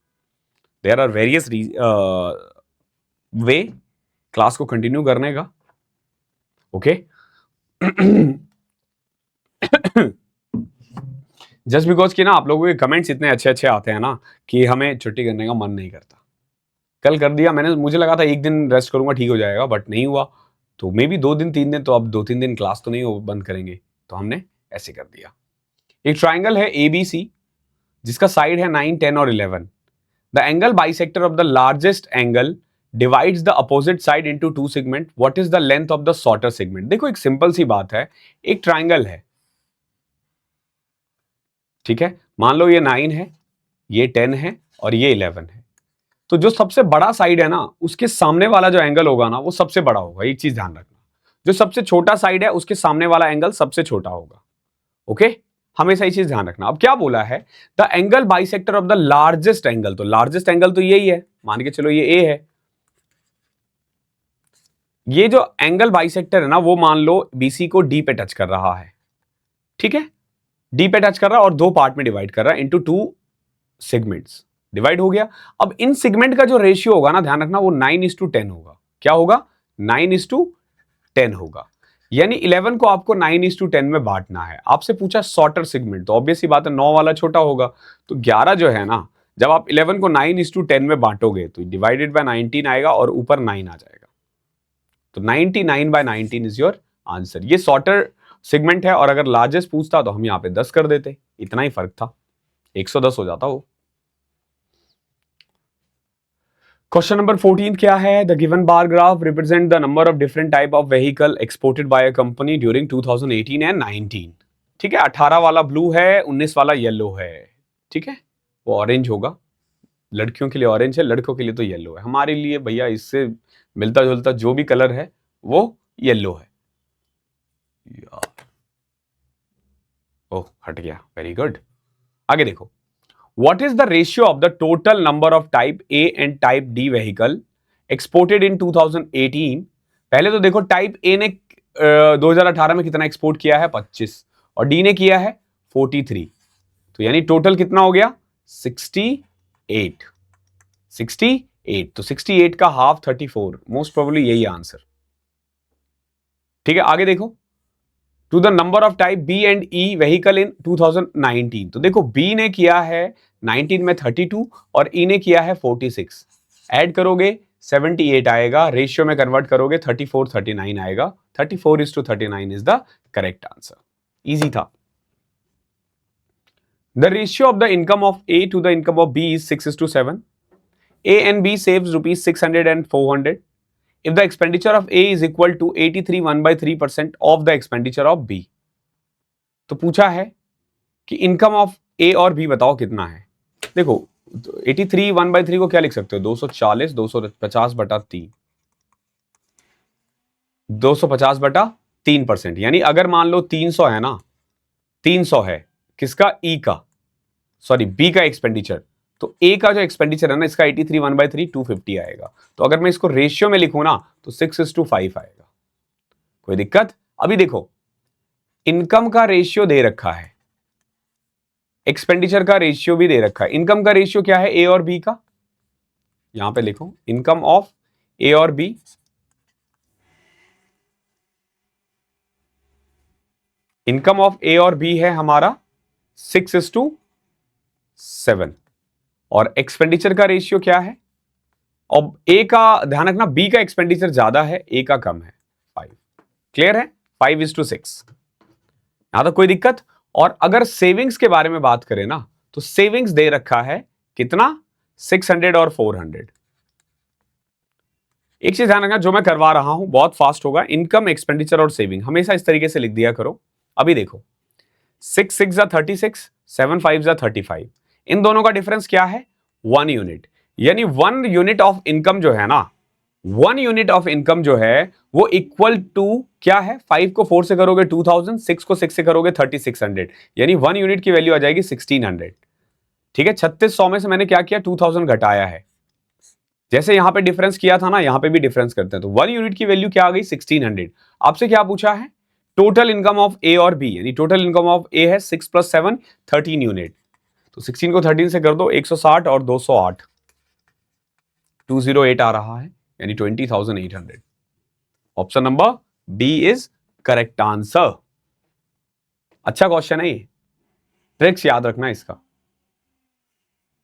There are various way class को कंटिन्यू करने का, ओके। जस्ट बिकॉज कि ना आप लोगों के कमेंट्स इतने अच्छे अच्छे आते हैं ना कि हमें छुट्टी करने का मन नहीं करता। कल कर दिया मैंने, मुझे लगा था एक दिन रेस्ट करूंगा ठीक हो जाएगा, बट नहीं हुआ। तो मे बी 2 दिन 3 दिन, तो अब 2-3 दिन क्लास तो नहीं बंद करेंगे, तो हमने ऐसे कर दिया। एक ट्राइंगल है ABC जिसका साइड है 9 10 और 11। The angle bisector of the largest angle divides the opposite side into 2 segment, what is the length of the shorter segment. देखो एक सिंपल सी बात है, एक ट्राइंगल है, ठीक है, मान लो ये 9 है, ये 10 है और ये 11 है। तो जो सबसे बड़ा साइड है ना, उसके सामने वाला जो एंगल होगा ना वो सबसे बड़ा होगा। एक चीज ध्यान रखना, जो सबसे छोटा साइड है उसके सामने वाला एंगल सबसे छोटा होगा, ओके। हमेशा ये चीज ध्यान रखना। अब क्या बोला है? The angle bisector of the largest angle, तो लार्जेस्ट एंगल तो यही है, मान के चलो ये ए है। ये जो एंगल बाइसेक्टर है ना, वो मान लो BC को D पे टच कर रहा है, ठीक है, D पे टच कर रहा है और 2 पार्ट में डिवाइड कर रहा है इनटू 2 सेगमेंट्स, डिवाइड हो गया। अब इन सेगमेंट का जो रेशियो होगा ना, ध्यान रखना, वो 9:10 होगा। क्या होगा? 9:10 होगा। यानी 11 को आपको 9:10 में बांटना है। आपसे पूछा शॉर्टर सेगमेंट, तो ऑब्वियस बात है 9 वाला छोटा होगा। तो 11 जो है ना, जब आप 11 को 9:10 में बांटोगे तो डिवाइडेड बाय 19 आएगा और ऊपर 9 आ जाएगा। तो 99/19 इज योर आंसर। ये शॉर्टर सेगमेंट है और अगर लार्जेस्ट पूछता तो हम यहाँ पे 10 कर देते, इतना ही फर्क था, 110 हो जाता वो। क्वेश्चन नंबर 14 क्या है? The given bar graph represent the number of different type of vehicle exported by a company during 2018 and 19। ठीक है, 18 वाला ब्लू है, 19 वाला येलो है। ठीक है, वो ऑरेंज होगा, लड़कियों के लिए ऑरेंज है, लड़कों के लिए तो येलो है। हमारे लिए भैया इससे मिलता जुलता जो भी कलर है वो येलो है यार। ओह, हट गया, वेरी गुड। आगे देखो, What is the ratio of the total number of type A and type D vehicle exported in 2018? पहले तो देखो टाइप A ने 2018 में कितना एक्सपोर्ट किया है? 25, और D ने किया है 43, तो यानी टोटल कितना हो गया? 68। 68, तो 68 का हाफ 34, मोस्ट प्रोबेबली यही आंसर। ठीक है, आगे देखो, to the number of type B and E vehicle in 2019। तो देखो बी ने किया है 19 में 32 और ई ने किया है 46, ऐड करोगे 78 आएगा, रेशियो में कन्वर्ट करोगे 34:39 आएगा। 34:39 is the correct answer. Easy था। The ratio of the income of A to the income of B is 6:7। A and B saves rupees 600 and 400 if the expenditure of A is equal to 83 1/3% of the expenditure of B। तो पूछा है कि income of ए और B बताओ कितना है। देखो 83 1/3 को क्या लिख सकते हो? 240 250/3, 250/3%। यानी अगर मान लो 300 है ना, 300 है किसका? ई का, सॉरी बी का एक्सपेंडिचर, तो ए का जो एक्सपेंडिचर है ना इसका 83 1/3 250 आएगा। तो अगर मैं इसको रेशियो में लिखूं ना तो 6:5 आएगा। कोई दिक्कत? अभी देखो इनकम का रेशियो दे रखा है, एक्सपेंडिचर का रेशियो भी दे रखा है। इनकम का रेशियो क्या है? ए और बी का, यहां पे लिखो इनकम ऑफ ए और बी, इनकम ऑफ ए और बी है हमारा 6:7, और एक्सपेंडिचर का रेशियो क्या है? और ए का ध्यान रखना, बी का एक्सपेंडिचर ज्यादा है, ए का कम है, 5। क्लियर है? 5:6। यहां तक कोई दिक्कत? और अगर सेविंग्स के बारे में बात करें ना तो सेविंग्स दे रखा है कितना? 600 और 400। एक चीज ध्यान रखना, जो मैं करवा रहा हूं बहुत फास्ट होगा, इनकम, एक्सपेंडिचर और सेविंग हमेशा इस तरीके से लिख दिया करो। अभी देखो 6 6 36, 7 5 35, इन दोनों का डिफरेंस क्या है? 1 यूनिट। यानी 1 यूनिट ऑफ इनकम जो है ना, 1 यूनिट ऑफ इनकम जो है वो इक्वल टू क्या है? 5 को 4 से करोगे 2000, 6 को 6 से करोगे 3600, यानी 1 यूनिट की वैल्यू आ जाएगी 1600। ठीक है, 3600 में से मैंने क्या किया? 2000 घटाया है। जैसे यहां पे डिफरेंस किया था ना, यहां पे भी डिफरेंस करते हैं, तो 1 यूनिट की वैल्यू क्या आ गई? 1600। आपसे क्या पूछा है? टोटल इनकम ऑफ ए और बी, यानी टोटल इनकम ऑफ ए है 6 + 7 13 यूनिट, तो 16 को 13 से कर दो 160 और 208, 208 आ रहा है, यानी 20,800। Option number B is correct answer. अच्छा क्वेश्चन है ये, ट्रिक्स याद रखना इसका।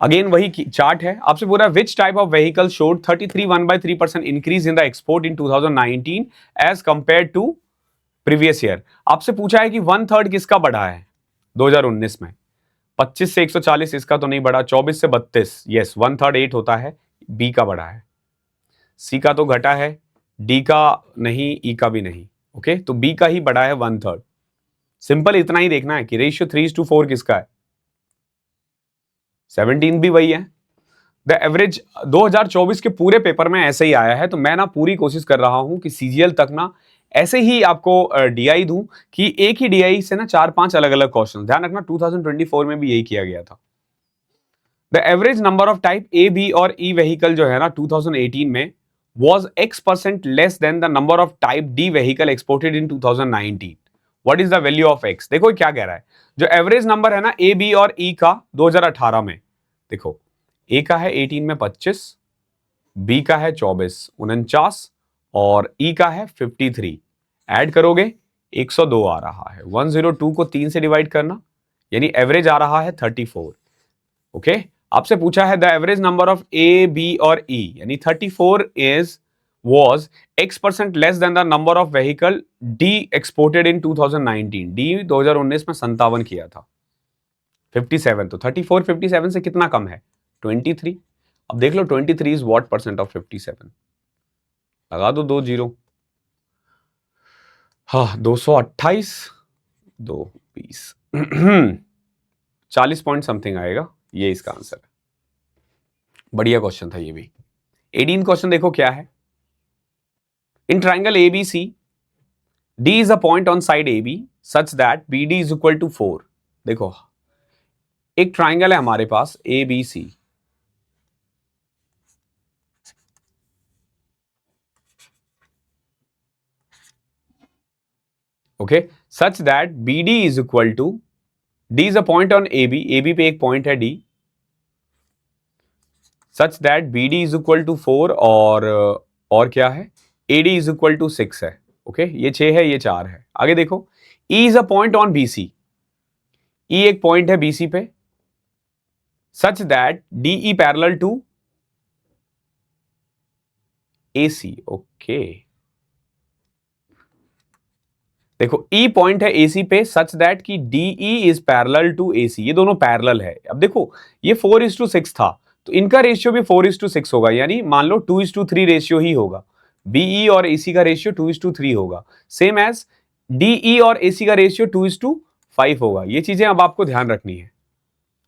अगेन वही चार्ट है, आपसे पूरा which type of vehicle showed 33 1/3% increase in the export in 2019 as compare to previous year. आपसे पूछा है कि 1/3 किसका बढ़ा है 2019 में? 25 से 140 इसका तो नहीं बढ़ा, 24 से 32, यस 1/3 8 होता है, बी का बढ़ा है, सी का तो घटा है, डी का नहीं, ई का भी नहीं। ओके, तो बी का ही बढ़ा है 1/3। सिंपल इतना ही देखना है कि रेशियो 3:4 किसका है? 17 भी वही है। द एवरेज 2024 के पूरे पेपर में ऐसे ही आया है, तो मैं ना पूरी कोशिश कर रहा हूं कि सीजीएल तक ना ऐसे ही आपको डीआई दूं कि एक ही डीआई से ना 4-5 अलग अलग क्वेश्चन। ध्यान रखना 2024 में भी यही किया गया था। The average number of type A, B और ई व्हीकल जो है ना 2018 में was X% less than the number of type D vehicle exported in 2019. What is the value of X? देखो क्या कह रहा है, जो एवरेज नंबर है ना A, B और E का 2018 में, देखो A का है 18 में 25, B का है 24 49 और E का है 53, ऐड करोगे 102 आ रहा है। 102 को 3 से डिवाइड करना, यानी एवरेज आ रहा है 34। ओके, आपसे पूछा है the average number of A, B और ई, यानी 34 is was X% less than the number of vehicle D exported in 2019. D 2019 में 57 किया था, 57 तो 34 57 से कितना कम है 23। अब देख लो 23 इज व्हाट परसेंट ऑफ 57, लगा दो 2 जीरो, हाँ 228 220 40 पॉइंट समथिंग आएगा, ये इसका आंसर है। बढ़िया क्वेश्चन था ये भी। 18 क्वेश्चन देखो क्या है। In triangle ABC D is a point on side AB such that BD is equal to 4। देखो एक ट्राइंगल है हमारे पास ABC, okay, such that BD is equal to, D is a point on AB, AB पे एक point है D, such that BD is equal to 4 और क्या है AD is equal to 6 है, ओके ये 6 है ये 4 है। आगे देखो E is a point on BC, E एक पॉइंट है BC पे, such that DE parallel to AC, okay देखो E पॉइंट है AC पे सच दैट कि DE is parallel to AC, ये दोनों पैरेलल है। अब देखो ये 4:6 था तो इनका रेशियो भी 4:6 होगा, यानी मान लो 2:3 रेशियो ही होगा। BE और AC का रेशियो 2:3 होगा, सेम एज DE और AC का रेशियो 2:5 होगा। ये चीजें अब आपको ध्यान रखनी है,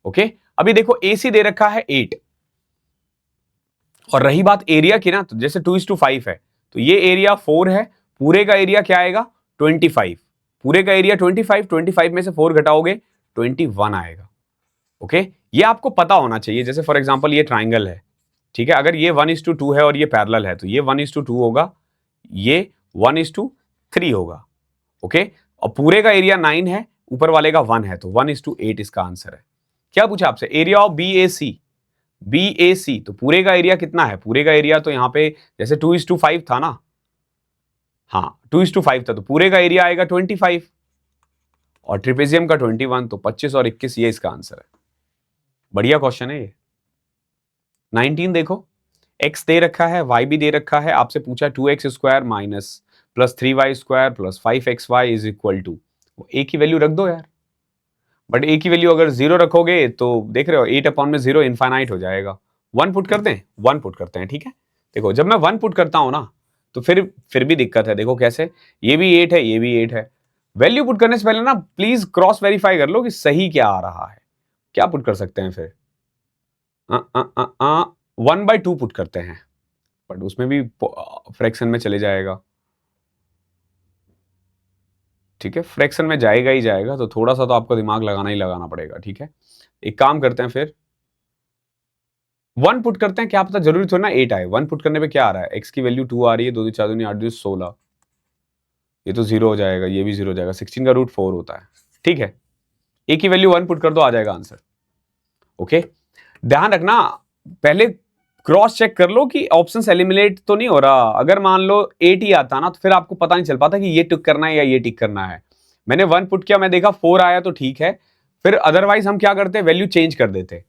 ओके। अभी देखो AC दे रखा है 8, और रही बात एरिया की ना, तो जैसे 2:5 है तो ये एरिया 4 है, पूरे का एरिया क्या आएगा 25, पूरे का एरिया 25 में से 4 घटाओगे 21 आएगा, ओके। ये आपको पता होना चाहिए। जैसे फॉर एग्जांपल ये ट्राइंगल है, ठीक है, अगर ये 1:2 है और ये पैरेलल है तो ये 1:2 होगा, ये 1:3 होगा, ओके। और पूरे का एरिया 9 है, ऊपर वाले का 1 है तो 1:8 इसका आंसर है। क्या पूछा आपसे, एरिया ऑफ BAC, तो पूरे का एरिया कितना है, पूरे का एरिया तो यहां पे जैसे 2:5 था ना, हाँ 2:5 था तो पूरे का एरिया आएगा 25 और ट्रिपेजियम का 21, तो 25 और 21 ये इसका आंसर है। बढ़िया क्वेश्चन है ये। 19 देखो, x दे रखा है, y भी दे रखा है, आपसे पूछा 2x² minus plus 3y² plus 5xy is equal to, a की वैल्यू रख दो यार, बट a की वैल्यू अगर 0 रखोगे तो देख रहे हो 8/0 इनफाइनाइट हो जाएगा। 1 पुट करते हैं, 1 पुट करते हैं, ठीक है। देखो जब मैं 1 पुट करता हूं ना तो फिर भी दिक्कत है। देखो कैसे, ये भी 8 है ये भी 8 है। वैल्यू पुट करने से पहले ना प्लीज क्रॉस वेरीफाई कर लो कि सही क्या आ रहा है। क्या पुट कर सकते हैं फिर, 1/2 पुट करते हैं, बट उसमें भी फ्रैक्शन में चले जाएगा, ठीक है, फ्रैक्शन में जाएगा ही जाएगा, तो थोड़ा सा तो आपको दिमाग लगाना ही लगाना पड़ेगा, ठीक है। एक काम करते हैं फिर 1 पुट करते हैं, क्या पता जरूरी थोड़ा ना 8 आए। 1 पुट करने पे क्या आ रहा है, x की वैल्यू 2 आ रही है, 2 4 2 8 2 16, ये तो 0 हो जाएगा, ये भी 0 हो जाएगा, 16 का रूट 4 होता है, ठीक है। a की वैल्यू 1 पुट कर दो, आ जाएगा आंसर, ओके। ध्यान रखना पहले क्रॉस चेक कर लो कि ऑप्शन एलिमिनेट तो नहीं हो रहा। अगर मान लो 8 ही आता ना तो फिर आपको पता नहीं चल पाता कि ये टिक करना है या ये टिक करना है। मैंने 1 पुट किया, मैं देखा 4 आया तो ठीक है, फिर अदरवाइज हम क्या करते, वैल्यू चेंज कर देते।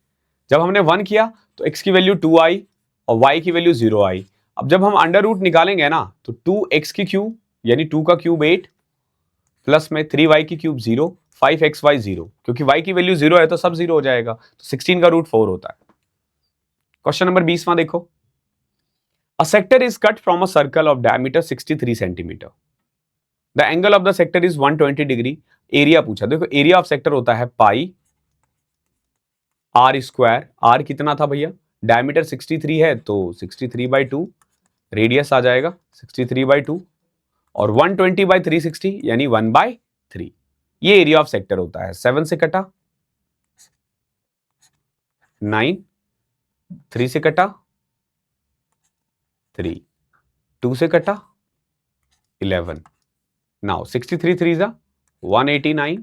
जब हमने 1 किया तो x की वैल्यू 2 आई और y की वैल्यू 0 आई। अब जब हम अंडर रूट निकालेंगे ना तो 2x की क्यूब यानी 2 का क्यूब 8 प्लस में 3y की क्यूब 0 5xy 0, क्योंकि y की वैल्यू 0 है तो सब 0 हो जाएगा, तो 16 का रूट 4 होता है। क्वेश्चन नंबर 20वां देखो, a sector is cut from a circle of diameter 63 centimetre, the angle of the sector is 120 degree. Area पूछा, देखो एरिया ऑफ सेक्टर होता है पाई r², r कितना था भैया, डायमीटर 63 है तो 63/2, रेडियस आ जाएगा 63/2 और 120/360 यानी 1/3, ये एरिया ऑफ सेक्टर होता है। 7 से कटा 9, 3 से कटा 3, 2 से कटा 11, नाउ 63 3 जा 189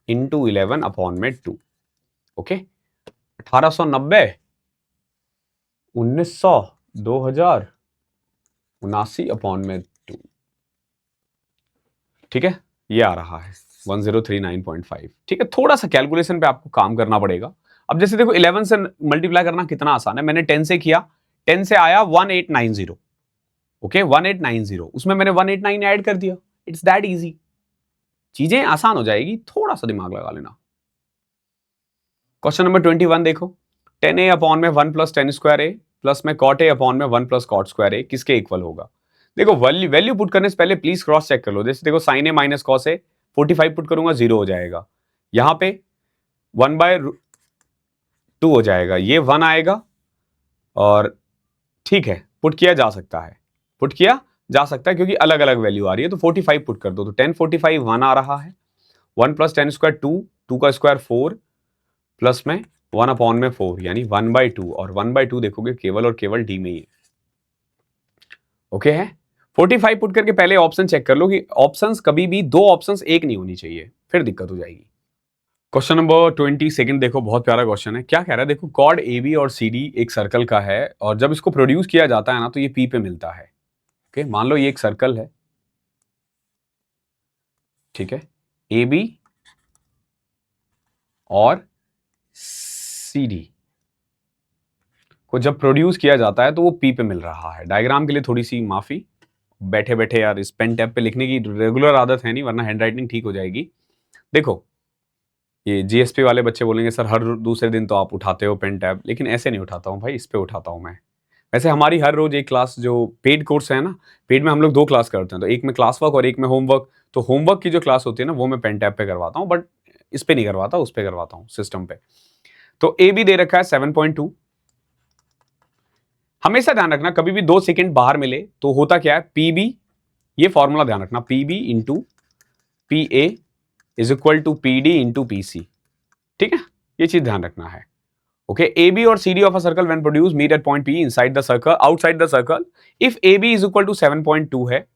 इंटू 11 अपॉन में 2, ओके। 1890 1900 2000 79 अपॉन में 2, ठीक है, ये आ रहा है 1039.5, ठीक है। थोड़ा सा कैलकुलेशन पे आपको काम करना पड़ेगा। अब जैसे देखो 11 से मल्टीप्लाई करना कितना आसान है, मैंने 10 से किया, 10 से आया 1890, ओके 1890, उसमें मैंने 189 ऐड कर दिया, इट्स दैट इजी, चीजें आसान हो जाएगी, थोड़ा सा दिमाग लगा लेना। क्वेश्चन नंबर 21 देखो, टेन ए अपॉन में 1 प्लस टेन स्क्वायर ए प्लस में कॉट ए अपॉन में 1 प्लस कॉट स्क्वायर ए किसके इक्वल होगा। देखो वैल्यू वैल्यू पुट करने से पहले प्लीज क्रॉस चेक कर लो। जैसे देखो sign A minus cos A, 45 put करूंगा 0 हो जाएगा, यहां पे 1/2 हो जाएगा, ये 1 आएगा, और ठीक है पुट किया जा सकता है, पुट किया जा सकता है क्योंकि अलग अलग वैल्यू आ रही है, तो 45 पुट कर दो, तो 10 45 1 आ रहा है, 1 प्लस टेन स्क्वायर 2, 2 का स्क्वायर 4 प्लस में 1 अपॉन में 4 यानी 1/2, और 1/2 देखोगे केवल और केवल डी में ही है। ओके है, 45 पुट करके पहले ऑप्शन चेक कर लो कि ऑप्शंस कभी भी दो ऑप्शंस एक नहीं होनी चाहिए, फिर दिक्कत हो जाएगी। क्वेश्चन नंबर 22 देखो, बहुत प्यारा क्वेश्चन है। क्या कह रहा है देखो, कॉर्ड ए बी और सी डी एक सर्कल का है, और जब इसको प्रोड्यूस किया जाता है ना तो ये पी पे मिलता है। ओके मान लो ये एक सर्कल है, ठीक है, ए बी और सी डी को जब प्रोड्यूस किया जाता है तो वो पी पे मिल रहा है। डायग्राम के लिए थोड़ी सी माफी, बैठे बैठे यार इस पेन टैब पे लिखने की रेगुलर आदत है नहीं, वरना हैंडराइटिंग ठीक हो जाएगी। देखो ये जीएसपी वाले बच्चे बोलेंगे सर हर दूसरे दिन तो आप उठाते हो पेन टैब, लेकिन ऐसे नहीं उठाता हूँ भाई, इस पे उठाता हूँ मैं। वैसे हमारी हर रोज एक क्लास जो पेड कोर्स है ना, पेड में हम लोग 2 क्लास करते हैं, तो एक में क्लास वर्क और एक में होमवर्क। तो होमवर्क की जो क्लास होती है ना वो मैं पेन टैब पे करवाता हूँ, बट इस पे नहीं करवाता, उस पे करवाता हूँ सिस्टम पे। तो ए बी दे रखा है 7.2। हमेशा ध्यान रखना कभी भी 2 सेकेंड बाहर मिले तो होता क्या है, पी बी, ये फॉर्मूला ध्यान रखना, P B into P A is equal to P D into P C, ठीक है, ये चीज ध्यान रखना है। ओके, ए बी और C D of a circle when produce meet at point P inside the circle outside the circle if A B is equal to 7.2 है।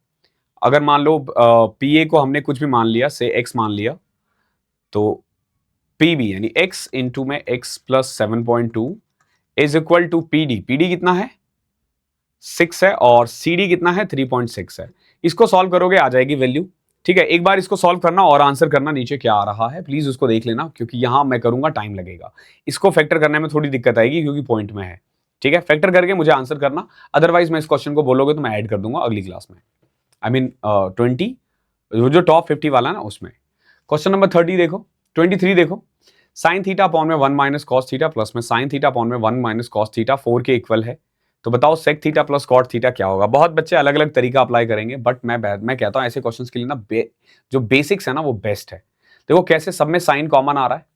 अगर मान लो पी ए को हमने कुछ भी मान लिया, से एक्स मान लिया, तो पी बी यानी एक्स इंटू में X plus 7.2 is equal to P D, P D कितना है 6 है, और सी डी कितना है 3.6 है। इसको सॉल्व करोगे आ जाएगी वैल्यू, ठीक है। एक बार इसको सॉल्व करना और आंसर करना नीचे क्या आ रहा है, प्लीज उसको देख लेना, क्योंकि यहां मैं करूंगा टाइम लगेगा, इसको फैक्टर करने में थोड़ी दिक्कत आएगी क्योंकि पॉइंट में है, ठीक है। फैक्टर करके मुझे आंसर करना, अदरवाइज मैं इस क्वेश्चन को बोलोगे तो मैं ऐड कर दूंगा अगली क्लास में, आई मीन 20 जो टॉप 50 वाला है ना उसमें। क्वेश्चन नंबर 30 देखो, 23 देखो, साइन थीटा अपॉन में 1 माइनस कॉस थीटा प्लस में साइन थीटा अपॉन में 1 माइनस कॉस थीटा 4 के इक्वल है, तो बताओ sec theta plus cot theta क्या होगा। बहुत बच्चे अलग अलग तरीका अप्लाई करेंगे, बट मैं कहता हूं ऐसे क्वेश्चंस के लिए ना जो बेसिक्स है ना वो बेस्ट है। देखो कैसे, सब में साइन कॉमन आ रहा है,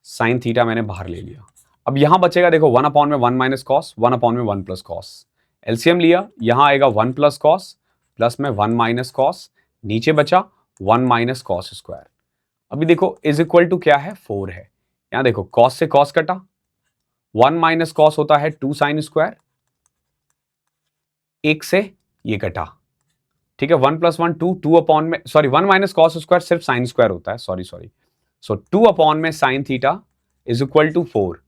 साइन थीटा मैंने बाहर ले लिया, अब यहां बचेगा देखो 1 अपॉन में 1 माइनस कॉस, 1 अपॉन में 1 प्लस कॉस, एलसीएम लिया, यहां आएगा 1 प्लस कॉस प्लस में 1 माइनस कॉस, नीचे बचा 1 माइनस कॉस स्क्वायर। अभी देखो इज इक्वल टू क्या है 4 है, यहां देखो कॉस से कॉस कटा, 1 माइनस कॉस होता है 2 साइन स्क्वायर, एक से ये कटा, ठीक है, 1 प्लस 1 2, 2 अपॉन में सॉरी 1 माइनस कॉस स्क्वायर सिर्फ साइन स्क्वायर होता है, सॉरी सो 2 अपॉन में sine theta is equal to 4,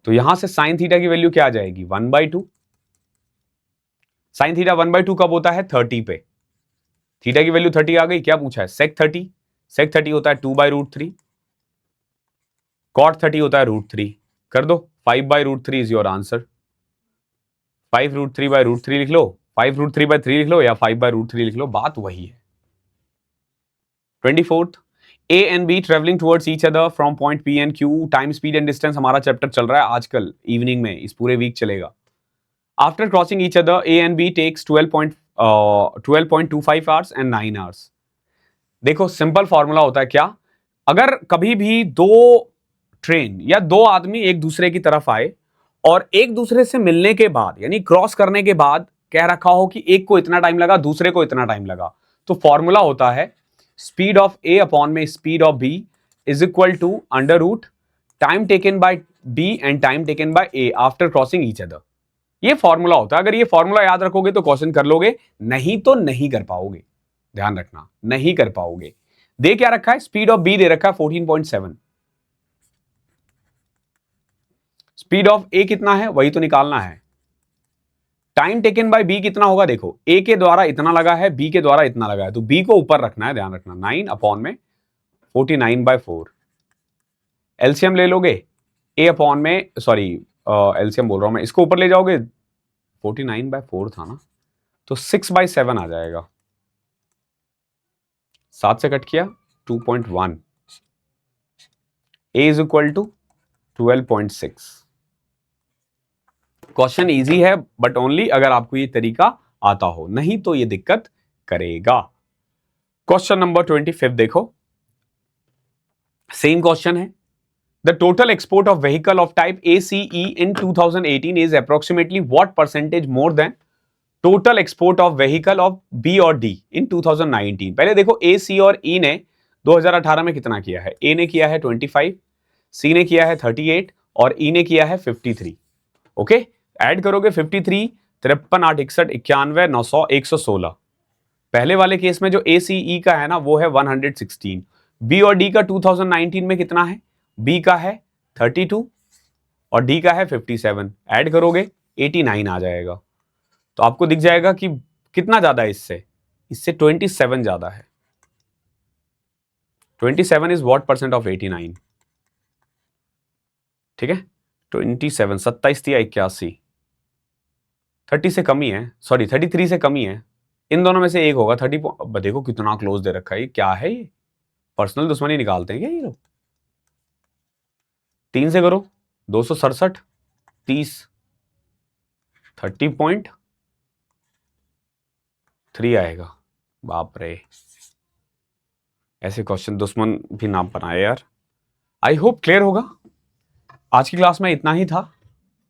तो यहां से साइन थीटा की वैल्यू क्या आ जाएगी 1/2। साइन थीटा 1/2 कब होता है 30 पे, थीटा की वैल्यू 30 आ गई, क्या पूछा है सेक 30, सेक 30 होता है 2/√3, कॉट 30 होता है √3, कर दो 5/√3 इज योर आंसर, 5√3/√3 लिख लो, 5√3/3 लिख लो या 5/√3 लिख लो, बात वही है। 24th, A and B travelling towards each other from point P and Q, time speed and distance हमारा चैप्टर चल रहा है आजकल इवनिंग में, इस पूरे वीक चलेगा। After crossing each other A and B takes 12.25 hours and 9 hours. देखो सिंपल फॉर्मूला होता है क्या, अगर कभी भी दो ट्रेन या दो आदमी एक दूसरे की तरफ आए और एक दूसरे से मिलने के बाद यानी क्रॉस करने के बाद कह रखा हो कि एक को इतना टाइम लगा दूसरे को इतना टाइम लगा, तो फॉर्मूला होता है स्पीड ऑफ ए अपॉन में speed of B is equal to under root time taken by B and time taken by A after crossing each other. ये फॉर्मूला होता है, अगर ये फॉर्मूला याद रखोगे तो क्वेश्चन कर लोगे, नहीं तो नहीं कर पाओगे, ध्यान रखना नहीं कर पाओगे। दे क्या रखा है, स्पीड ऑफ बी दे रखा है 14.7, स्पीड ऑफ ए कितना है वही तो निकालना है, टाइम टेकन बाय बी कितना होगा, देखो ए के द्वारा इतना लगा है बी के द्वारा इतना लगा है, तो बी को ऊपर रखना है, ध्यान रखना 9 अपॉन में 49/4, एलसीएम ले लोगे ए अपॉन में सॉरी एलसीएम बोल रहा हूं मैं, इसको ऊपर ले जाओगे 49/4 था ना, तो 6/7 आ जाएगा। 7 से कट किया 2.1, a is equal to 12.6। Question easy है बट ओनली अगर आपको ये तरीका आता हो, नहीं तो ये दिक्कत करेगा। क्वेश्चन नंबर 25 देखो, सेम क्वेश्चन है। The total export of vehicle of type ACE in 2018 is approximately what percentage more than total export of vehicle of B और D इन 2019। पहले देखो A, C और E ने 2018 में कितना किया है। A ने किया है 25, C ने किया है 38 और E ने किया है 53। ओके, ऐड करोगे 53, 53, 8, 61, 91, 900, 116। पहले वाले केस में जो ACE का है ना वो है 116। B और D का 2019 में कितना है, B का है 32 और D का है 57। ऐड करोगे 89 आ जाएगा। तो आपको दिख जाएगा कि कितना ज्यादा है इससे, इससे 27 ज्यादा है। 27 इज व्हाट परसेंट ऑफ 89, ठीक है। 27, 27 या 81, 30 से कम ही है, सॉरी 33 से कम ही है। इन दोनों में से एक होगा 30। देखो कितना क्लोज दे रखा है, क्या है ये, पर्सनल दुश्मनी निकालते हैं क्या ये लोग। 3 से करो 267, 30, 30.3 आएगा। बाप रे, ऐसे क्वेश्चन दुश्मन भी ना बनाए यार। आई होप क्लियर होगा। आज की क्लास में इतना ही था,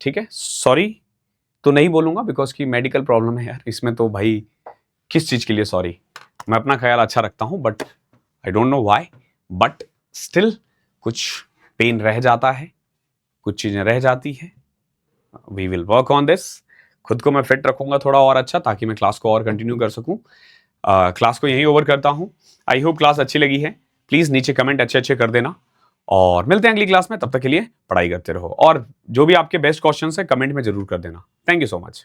ठीक है। सॉरी तो नहीं बोलूंगा बिकॉज की मेडिकल प्रॉब्लम है यार, इसमें तो भाई किस चीज के लिए सॉरी। मैं अपना ख्याल अच्छा रखता हूं but I don't know why, but still कुछ पेन रह जाता है, कुछ चीजें रह जाती है। We will work on this. खुद को मैं फिट रखूंगा थोड़ा और अच्छा, ताकि मैं क्लास को और कंटिन्यू कर सकूं। क्लास को यहीं ओवर करता हूं। आई होप क्लास अच्छी लगी है। प्लीज नीचे कमेंट अच्छे अच्छे कर देना और मिलते हैं अगली क्लास में। तब तक के लिए पढ़ाई करते रहो और जो भी आपके बेस्ट क्वेश्चन है कमेंट में जरूर कर देना। Thank you so much.